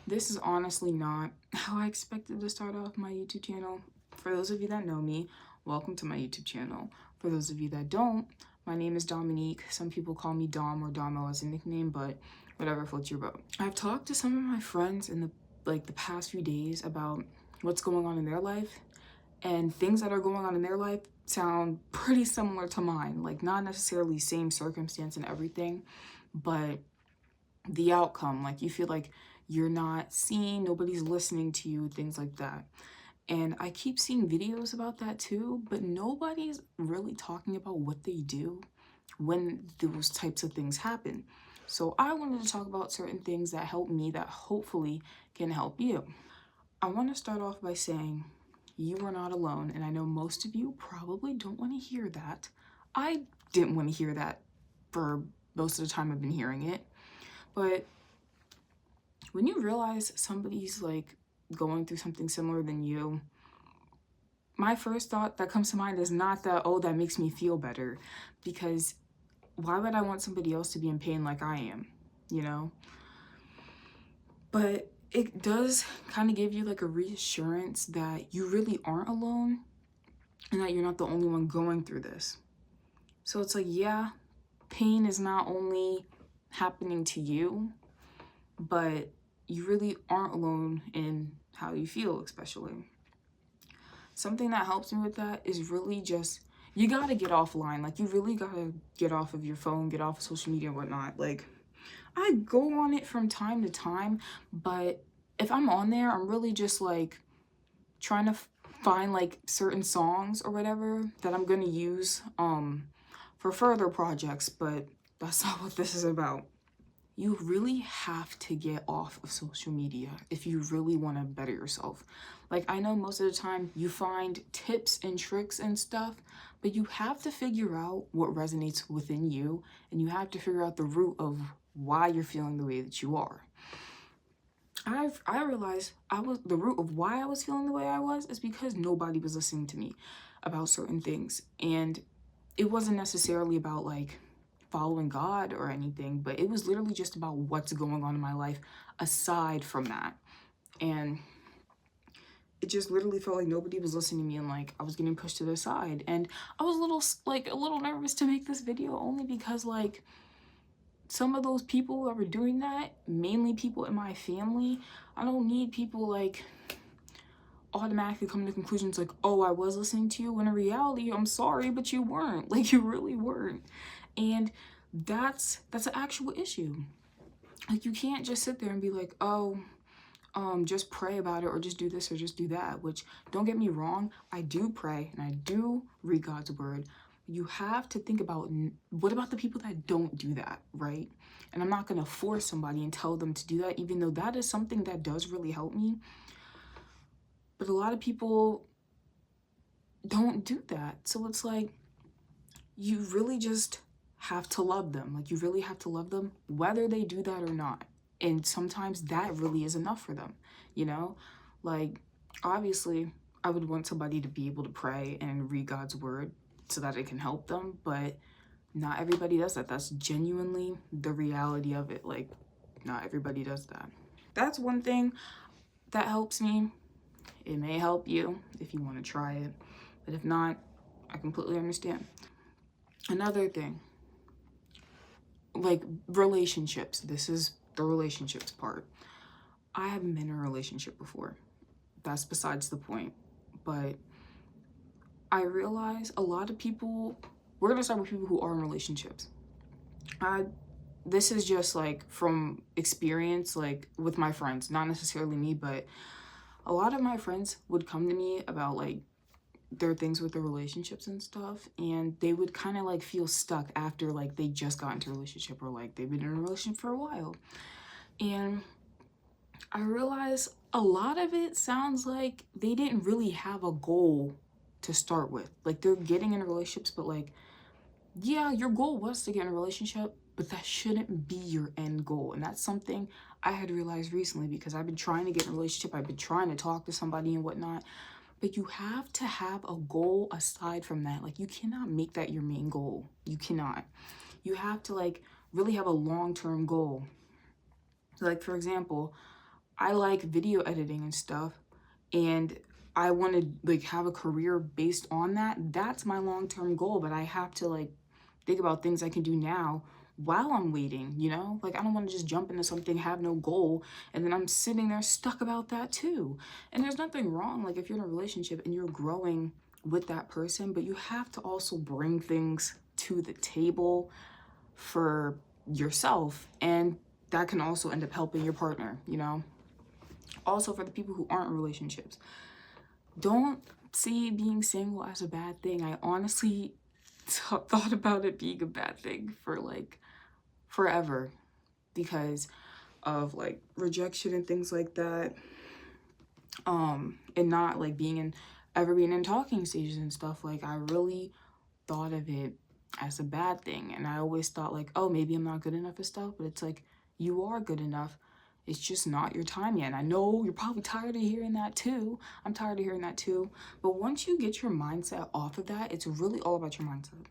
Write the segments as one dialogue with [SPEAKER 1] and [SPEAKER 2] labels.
[SPEAKER 1] This is honestly not how I expected to start off my YouTube channel. For those of you that know me, welcome to my YouTube channel. For those of you that don't, my name is Dominique. Some people call me Dom or Domo as a nickname, but whatever floats your boat. I've talked to some of my friends in the past few days about what's going on in their life, and things that are going on in their life sound pretty similar to mine. Like, not necessarily same circumstance and everything, but the outcome, like you feel like you're not seen, nobody's listening to you, things like that. And I keep seeing videos about that too, but nobody's really talking about what they do when those types of things happen. So I wanted to talk about certain things that help me that hopefully can help you. I want to start off by saying you are not alone, and I know most of you probably don't want to hear that. I didn't want to hear that for most of the time I've been hearing it. But when you realize somebody's like going through something similar than you, my first thought that comes to mind is not that, oh, that makes me feel better, because why would I want somebody else to be in pain like I am, you know? But it does kind of give you like a reassurance that you really aren't alone and that you're not the only one going through this. So it's like, yeah, pain is not only happening to you, but you really aren't alone in how you feel, especially. Something that helps me with that is really just, you gotta get offline. Like, you really gotta get off of your phone, get off of social media and whatnot. Like, I go on it from time to time, but if I'm on there, I'm really just like trying to find like certain songs or whatever that I'm gonna use for further projects, but that's not what this is about. You really have to get off of social media if you really want to better yourself. Like, I know most of the time you find tips and tricks and stuff, but you have to figure out what resonates within you, and you have to figure out the root of why you're feeling the way that you are. I realized the root of why I was feeling the way I was is because nobody was listening to me about certain things. And it wasn't necessarily about like following God or anything, but it was literally just about what's going on in my life aside from that. And it just literally felt like nobody was listening to me, and like I was getting pushed to the side. And I was a little nervous to make this video, only because like some of those people that were doing that, mainly people in my family, I don't need people like automatically coming to conclusions like, oh, I was listening to you, when in reality, I'm sorry, but you weren't. Like, you really weren't. And that's an actual issue. Like, you can't just sit there and be like, oh, just pray about it, or just do this or just do that. Which, don't get me wrong, I do pray and I do read God's word. You have to think about, what about the people that don't do that, right? And I'm not going to force somebody and tell them to do that, even though that is something that does really help me. But a lot of people don't do that. So it's like, you really just have to love them. Like, you really have to love them whether they do that or not. And sometimes that really is enough for them, you know? Like, obviously, I would want somebody to be able to pray and read God's word so that it can help them, but not everybody does that. That's genuinely the reality of it. Like, not everybody does that. That's one thing that helps me. It may help you if you want to try it, but if not, I completely understand. Another thing, like relationships. This is the relationships part. I haven't been in a relationship before. That's besides the point. But I realize a lot of people, we're gonna start with people who are in relationships. This is just like from experience, like with my friends, not necessarily me, but a lot of my friends would come to me about like their things with their relationships and stuff, and they would kind of like feel stuck after like they just got into a relationship, or like they've been in a relationship for a while. And I realized a lot of it sounds like they didn't really have a goal to start with. Like, they're getting in relationships, but like, yeah, your goal was to get in a relationship, but that shouldn't be your end goal. And that's something I had realized recently, because I've been trying to get in a relationship, I've been trying to talk to somebody and whatnot, but you have to have a goal aside from that. Like, you cannot make that your main goal. You cannot. You have to like really have a long-term goal. Like, for example, I like video editing and stuff, and I want to like have a career based on that. That's my long-term goal, but I have to like think about things I can do now while I'm waiting, you know? Like I don't want to just jump into something, have no goal, and then I'm sitting there stuck about that too. And there's nothing wrong like if you're in a relationship and you're growing with that person, but you have to also bring things to the table for yourself, and that can also end up helping your partner, you know? Also, for the people who aren't in relationships, don't see being single as a bad thing. I honestly thought about it being a bad thing for like forever because of like rejection and things like that. And not like being in talking stages and stuff. Like I really thought of it as a bad thing, and I always thought like, oh, maybe I'm not good enough and stuff, but it's like you are good enough. It's just not your time yet. And I know you're probably tired of hearing that too. I'm tired of hearing that too. But once you get your mindset off of that, it's really all about your mindset.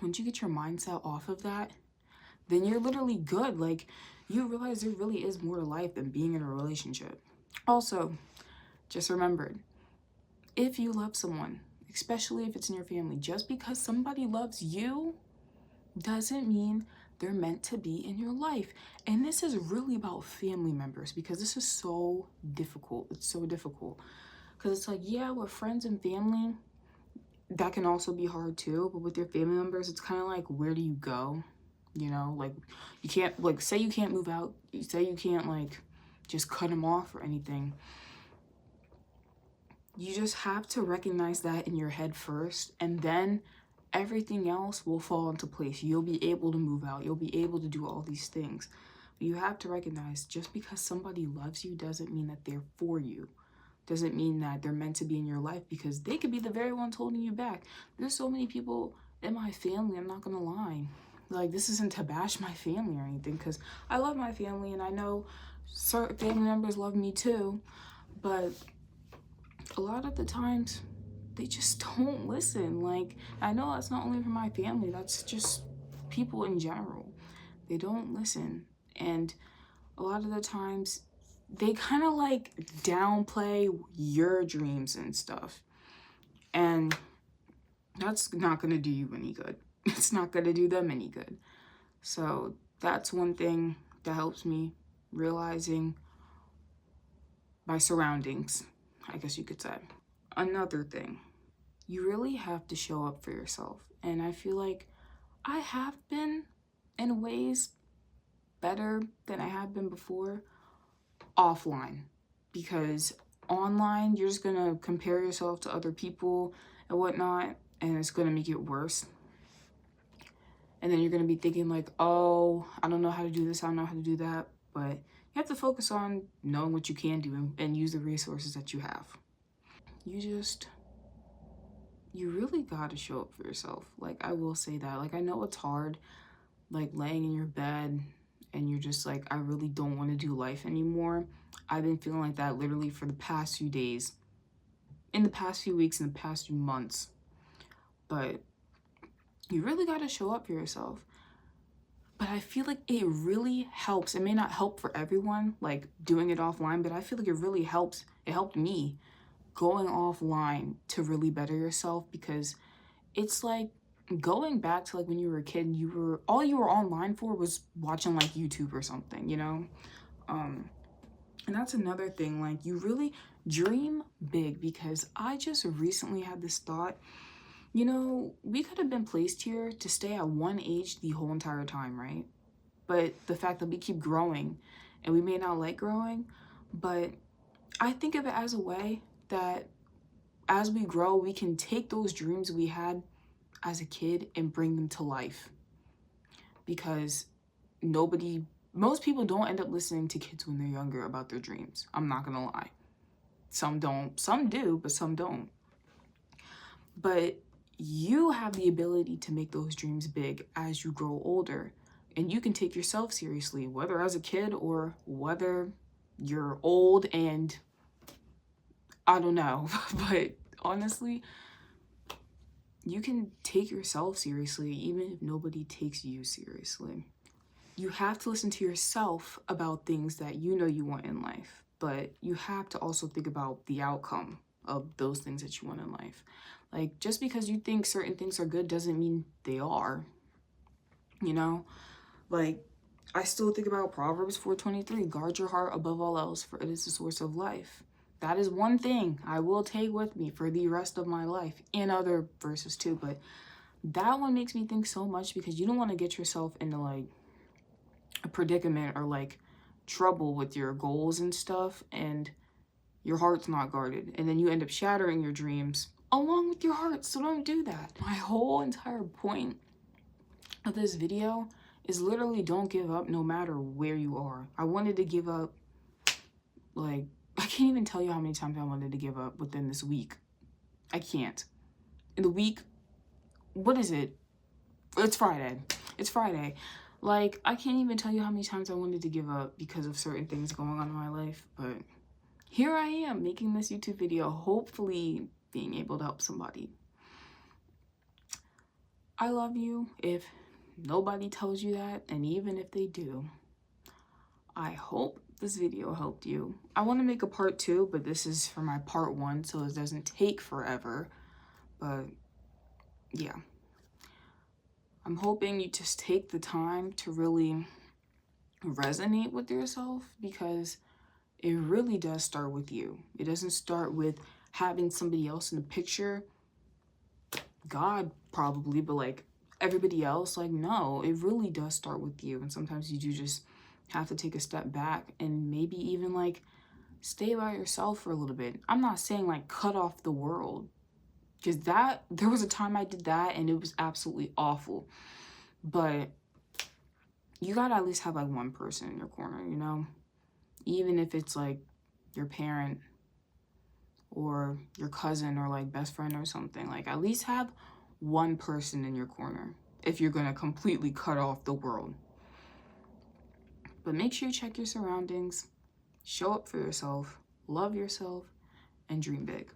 [SPEAKER 1] Once you get your mindset off of that, then you're literally good. Like you realize there really is more to life than being in a relationship. Also, just remember, if you love someone, especially if it's in your family, just because somebody loves you doesn't mean they're meant to be in your life. And this is really about family members because this is so difficult. It's so difficult because it's like, yeah, with friends and family, that can also be hard too. But with your family members, it's kind of like, where do you go? You know, like you can't, like, say you can't move out, say you can't, like, just cut them off or anything. You just have to recognize that in your head first, and then everything else will fall into place. You'll be able to move out. You'll be able to do all these things. But you have to recognize just because somebody loves you doesn't mean that they're for you. Doesn't mean that they're meant to be in your life, because they could be the very ones holding you back. There's so many people in my family, I'm not gonna lie. Like, this isn't to bash my family or anything, because I love my family and I know certain family members love me too. But a lot of the times they just don't listen. Like, I know that's not only for my family, that's just people in general. They don't listen. And a lot of the times they kind of like downplay your dreams and stuff. And that's not going to do you any good. It's not going to do them any good. So that's one thing that helps me, realizing my surroundings, I guess you could say. Another thing, you really have to show up for yourself. And I feel like I have been, in ways, better than I have been before offline, because online you're just gonna compare yourself to other people and whatnot, and it's gonna make it worse. And then you're gonna be thinking like, oh, I don't know how to do this, I don't know how to do that. But you have to focus on knowing what you can do and use the resources that you have. You really gotta show up for yourself. Like, I will say that. Like, I know it's hard, like laying in your bed and you're just like, I really don't want to do life anymore. I've been feeling like that literally for the past few days, in the past few weeks, in the past few months. But you really got to show up for yourself. But I feel like it really helps. It may not help for everyone, like doing it offline, but I feel like it really helps. It helped me going offline to really better yourself, because it's like going back to like when you were a kid, all you were online for was watching like YouTube or something, you know? And that's another thing, like you really dream big, because I just recently had this thought, you know, we could have been placed here to stay at one age the whole entire time, right? But the fact that we keep growing, and we may not like growing, but I think of it as a way that as we grow, we can take those dreams we had as a kid and bring them to life. Because most people don't end up listening to kids when they're younger about their dreams. I'm not gonna lie. Some don't, some do, but some don't. But you have the ability to make those dreams big as you grow older. And you can take yourself seriously, whether as a kid or whether you're old and I don't know. But honestly, you can take yourself seriously even if nobody takes you seriously. you have to listen to yourself about things that you know you want in life, but you have to also think about the outcome of those things that you want in life. Like, just because you think certain things are good doesn't mean they are, you know? Like, I still think about Proverbs 4:23, guard your heart above all else, for it is the source of life. That is one thing I will take with me for the rest of my life, and other verses too, but that one makes me think so much, because you don't want to get yourself into like a predicament or like trouble with your goals and stuff, and your heart's not guarded, and then you end up shattering your dreams along with your heart. So don't do that. My whole entire point of this video is literally don't give up no matter where you are. I wanted to give up, like, I can't even tell you how many times I wanted to give up within this week. I can't. In the week, what is it? It's Friday. It's Friday. Like, I can't even tell you how many times I wanted to give up because of certain things going on in my life, but here I am making this YouTube video, hopefully being able to help somebody. I love you if nobody tells you that, and even if they do, I hope this video helped you. I want to make a part 2, but this is for my part 1, so it doesn't take forever. But yeah, I'm hoping you just take the time to really resonate with yourself, because it really does start with you. It doesn't start with having somebody else in the picture. God probably, but like everybody else, like, no, it really does start with you. And sometimes you do just have to take a step back and maybe even like stay by yourself for a little bit. I'm not saying like cut off the world, because there was a time I did that and it was absolutely awful. But you gotta at least have like one person in your corner, you know? Even if it's like your parent or your cousin or like best friend or something, like at least have one person in your corner if you're gonna completely cut off the world. But make sure you check your surroundings, show up for yourself, love yourself, and dream big.